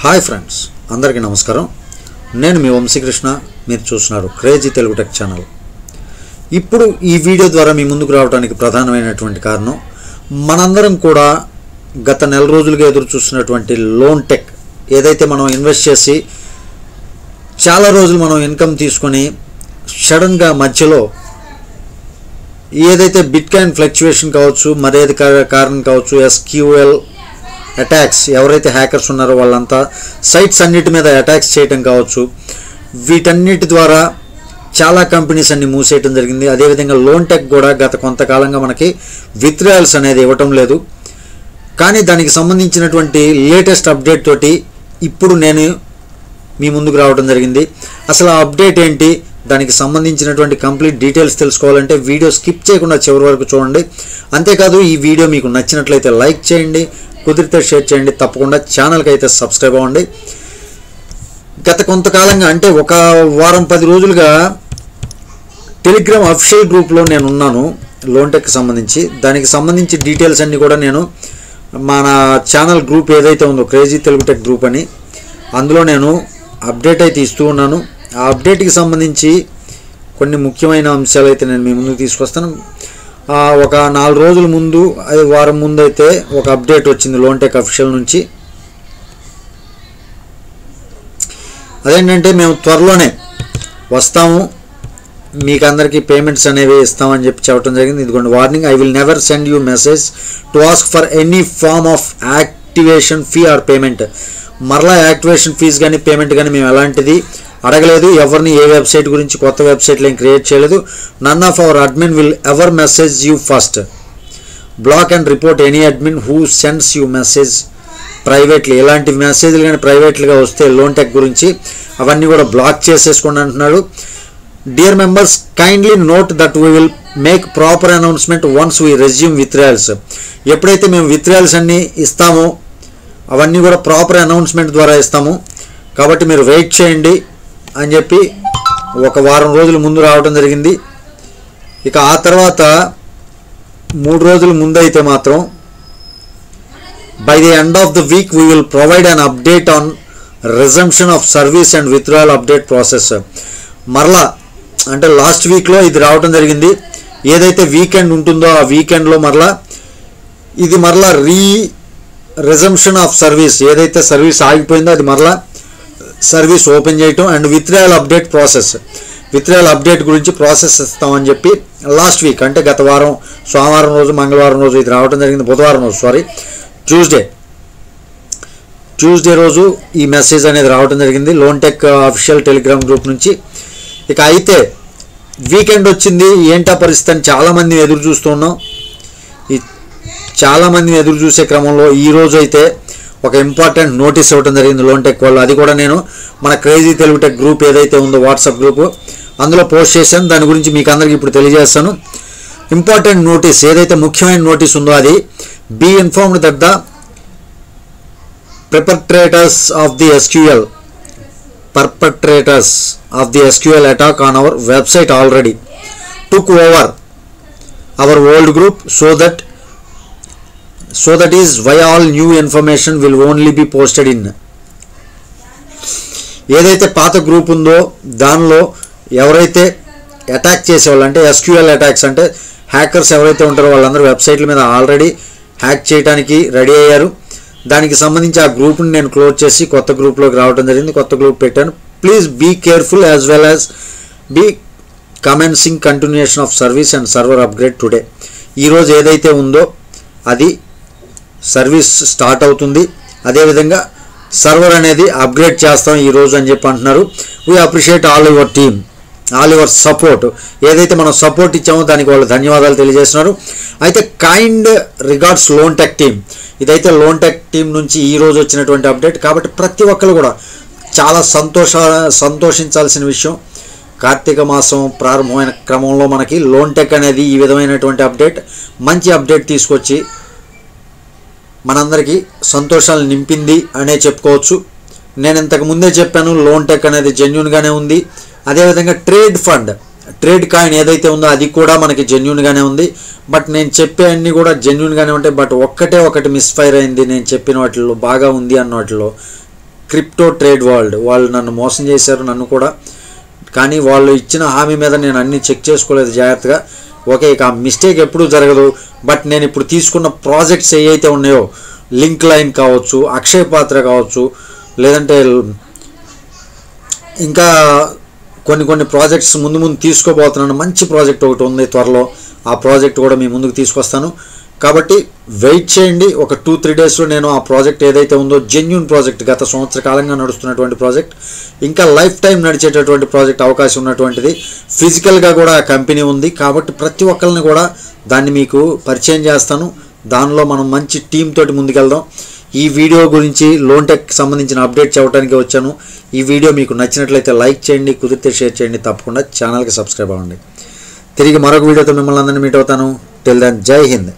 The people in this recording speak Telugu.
హాయ్ ఫ్రెండ్స్, అందరికీ నమస్కారం. నేను మీ వంశీకృష్ణ. మీరు చూస్తున్నారు క్రేజీ తెలుగు టెక్ ఛానల్. ఇప్పుడు ఈ వీడియో ద్వారా మీ ముందుకు రావడానికి ప్రధానమైనటువంటి కారణం, మనందరం కూడా గత నెల రోజులుగా ఎదురు చూస్తున్నటువంటి లోన్ టెక్ ఏదైతే మనం ఇన్వెస్ట్ చేసి చాలా రోజులు మనం ఇన్కమ్ తీసుకొని సడన్గా మధ్యలో ఏదైతే బిట్ కాయిన్ ఫ్లక్చువేషన్ కావచ్చు, మరేది కారణం కావచ్చు, SQL అటాక్స్, ఎవరైతే హ్యాకర్స్ ఉన్నారో వాళ్ళంతా సైట్స్ అన్నిటి మీద అటాక్స్ చేయడం కావచ్చు, వీటన్నిటి ద్వారా చాలా కంపెనీస్ అన్ని మూసేయటం జరిగింది. అదేవిధంగా లోన్ టెక్ కూడా గత కొంతకాలంగా మనకి విత్డ్రాయల్స్ అనేది ఇవ్వటం లేదు. కానీ దానికి సంబంధించినటువంటి లేటెస్ట్ అప్డేట్ తోటి ఇప్పుడు నేను మీ ముందుకు రావడం జరిగింది. అసలు ఆ అప్డేట్ ఏంటి, దానికి సంబంధించినటువంటి కంప్లీట్ డీటెయిల్స్ తెలుసుకోవాలంటే వీడియో స్కిప్ చేయకుండా చివరి వరకు చూడండి. అంతేకాదు, ఈ వీడియో మీకు నచ్చినట్లయితే లైక్ చేయండి, కుదిరితే షేర్ చేయండి, తప్పకుండా ఛానల్కి అయితే సబ్స్క్రైబ్ అవ్వండి. గత కొంతకాలంగా అంటే ఒక వారం 10 రోజులుగా టెలిగ్రామ్ అఫీషియల్ గ్రూప్లో నేను ఉన్నాను లోన్ టెక్కి సంబంధించి. దానికి సంబంధించి డీటెయిల్స్ అన్నీ కూడా నేను మన ఛానల్ గ్రూప్ ఏదైతే ఉందో క్రేజీ తెలుగు టెక్ గ్రూప్ అని, అందులో నేను అప్డేట్ అయితే ఇస్తూ ఉన్నాను. ఆ అప్డేట్కి సంబంధించి కొన్ని ముఖ్యమైన అంశాలు అయితే నేను మీ ముందుకు తీసుకొస్తాను. ఒక 4 రోజుల ముందు, వారం ముందు అయితే ఒక అప్డేట్ వచ్చింది లోన్ టెక్ అఫీషియల్ నుంచి. అదేంటంటే, మేము త్వరలోనే వస్తాము, మీకు అందరికీ పేమెంట్స్ అనేవి ఇస్తామని చెప్పడం జరిగింది. ఇదిగోండి warning, I will never send you message to ask for any form of activation fee or payment. మరలా యాక్టివేషన్ ఫీజు కానీ పేమెంట్ కానీ మేము ఎలాంటిది అడగలేదు. ఎవరిని ఏ వెబ్సైట్ గురించి కొత్త వెబ్సైట్లు ఏం క్రియేట్ చేయలేదు. None of our admin will ever message you first. Block and report any admin who sends you message privately. ఇలాంటి మెసేజ్లు కానీ ప్రైవేట్లుగా వస్తే లోన్ టెక్ గురించి అవన్నీ కూడా బ్లాక్ చేసేసుకోండి అంటున్నాడు. Dear members, kindly note that we will make proper announcement once we resume withdrawals. ఎప్పుడైతే మేము విత్డ్రాయల్స్ అన్నీ ఇస్తామో అవన్నీ కూడా ప్రాపర్ అనౌన్స్మెంట్ ద్వారా ఇస్తాము, కాబట్టి మీరు వెయిట్ చేయండి అని చెప్పి ఒక వారం రోజుల ముందు రావడం జరిగింది. ఇక ఆ తర్వాత 3 రోజుల ముందు అయితే మాత్రం, by the end of the week we will provide an update on resumption of service and withdrawal update process. మరలా అంటే లాస్ట్ వీక్లో ఇది రావడం జరిగింది. ఏదైతే వీకెండ్ ఉంటుందో ఆ వీకెండ్లో మరలా ఇది మరలా రిజంప్షన్ ఆఫ్ సర్వీస్, ఏదైతే సర్వీస్ ఆగిపోయిందో అది మరలా సర్వీస్ ఓపెన్ చేయటం, and withdrawal update process, withdrawal update గురించి ప్రాసెస్ ఇస్తామని చెప్పి లాస్ట్ వీక్ అంటే గత వారం సోమవారం రోజు, మంగళవారం రోజు ఇది రావడం జరిగింది. బుధవారం రోజు ట్యూస్డే రోజు ఈ మెసేజ్ అనేది రావడం జరిగింది loan tech official Telegram group నుంచి. ఇక అయితే వీకెండ్ వచ్చింది, ఏంటా పరిస్థితి అని చాలామంది ఎదురు చూస్తున్నాం. ఈ చాలామంది ఎదురు చూసే క్రమంలో ఈరోజు అయితే ఒక ఇంపార్టెంట్ నోటీస్ ఇవ్వడం జరిగింది లోన్ టెక్ వాళ్ళు. అది కూడా నేను మన క్రేజీ తెలుగు టెక్ గ్రూప్ ఏదైతే ఉందో వాట్సాప్ గ్రూప్, అందులో పోస్ట్ చేశాను. దాని గురించి మీకు అందరికీ ఇప్పుడు తెలియజేస్తాను. ఇంపార్టెంట్ నోటీస్, ఏదైతే ముఖ్యమైన నోటీస్ ఉందో అది, be informed that the perpetrators of the SQL attack on our website already took over our old group, so that is why all new information will only be posted in. ఏదైతే పాత గ్రూప్ ఉందో దానిలో ఎవరైతే అటాక్ చేసేవాళ్ళు, అంటే SQL అటాక్స్ అంటే హ్యాకర్స్ ఎవరైతే ఉంటారో వాళ్ళందరూ వెబ్సైట్ల మీద ఆల్రెడీ హ్యాక్ చేయడానికి రెడీ అయ్యారు. దానికి సంబంధించి ఆ గ్రూప్ని నేను క్లోజ్ చేసి కొత్త గ్రూప్లోకి రావడం జరిగింది. కొత్త గ్రూప్ పెట్టాను. Please be careful as well as be commencing continuation of service and server upgrade today. ఈరోజు ఏదైతే ఉందో అది సర్వీస్ స్టార్ట్ అవుతుంది. అదేవిధంగా సర్వర్ అనేది అప్గ్రేడ్ చేస్తాం ఈరోజు అని చెప్పి అంటున్నారు. We appreciate all your team, all your support. ఏదైతే మనం సపోర్ట్ ఇచ్చామో దానికి వాళ్ళు ధన్యవాదాలు తెలియజేస్తున్నారు. అయితే kind regards loan tech team, ఇదైతే లోన్ టెక్ టీం నుంచి ఈరోజు వచ్చినటువంటి అప్డేట్. కాబట్టి ప్రతి ఒక్కరు కూడా చాలా సంతోషించాల్సిన విషయం. కార్తీక మాసం ప్రారంభమైన క్రమంలో మనకి లోన్ టెక్ అనేది ఈ విధమైనటువంటి అప్డేట్, మంచి అప్డేట్ తీసుకొచ్చి మనందరికీ సంతోషాలు నింపింది అనే చెప్పుకోవచ్చు. నేను ఇంతకు ముందే చెప్పాను, లోన్ టెక్ అనేది జెన్యూన్గానే ఉంది. అదేవిధంగా ట్రేడ్ కాయిన్ ఏదైతే ఉందో అది కూడా మనకి జెన్యూన్గానే ఉంది. బట్ నేను చెప్పే అన్నీ కూడా జెన్యూన్గానే ఉంటాయి. బట్ ఒకటి మిస్ఫైర్ అయింది నేను చెప్పిన వాటిల్లో, బాగా ఉంది అన్న వాటిలో. Crypto trade world. వాళ్ళు నన్ను మోసం చేశారు, నన్ను కూడా. కానీ వాళ్ళు ఇచ్చిన హామీ మీద నేను అన్నీ చెక్ చేసుకోలేదు జాగ్రత్తగా. ఓకే, ఇక ఆ మిస్టేక్ ఎప్పుడూ జరగదు. బట్ నేను ఇప్పుడు తీసుకున్న ప్రాజెక్ట్స్ ఏవైతే ఉన్నాయో, లింక్ లైన్ కావచ్చు, అక్షయ పాత్ర కావచ్చు, లేదంటే ఇంకా కొన్ని ప్రాజెక్ట్స్ ముందు తీసుకోబోతున్నాను. మంచి ప్రాజెక్ట్ ఒకటి ఉంది త్వరలో, ఆ ప్రాజెక్ట్ కూడా మీ ముందుకు తీసుకొస్తాను. కాబట్టి వెయిట్ చేయండి. ఒక 2-3 డేస్లో నేను ఆ ప్రాజెక్ట్ ఏదైతే ఉందో, జెన్యూన్ ప్రాజెక్ట్, గత సంవత్సర కాలంగా నడుస్తున్నటువంటి ప్రాజెక్ట్, ఇంకా లైఫ్ టైం నడిచేటటువంటి ప్రాజెక్ట్ అవకాశం ఉన్నటువంటిది. ఫిజికల్గా కూడా ఆ కంపెనీ ఉంది. కాబట్టి ప్రతి ఒక్కరిని కూడా దాన్ని మీకు పరిచయం చేస్తాను. దానిలో మనం మంచి టీమ్ తోటి ముందుకెళ్దాం. ఈ వీడియో గురించి లోన్ టెక్ సంబంధించిన అప్డేట్ చెప్పడానికి వచ్చాను. ఈ వీడియో మీకు నచ్చినట్లయితే లైక్ చేయండి, కుదిరితే షేర్ చేయండి, తప్పకుండా ఛానల్కి సబ్స్క్రైబ్ అవ్వండి. తిరిగి మరొక వీడియోతో మిమ్మల్ని అందరినీ మీట్ అవుతాను. టిల్ దెన్, జై హింద్.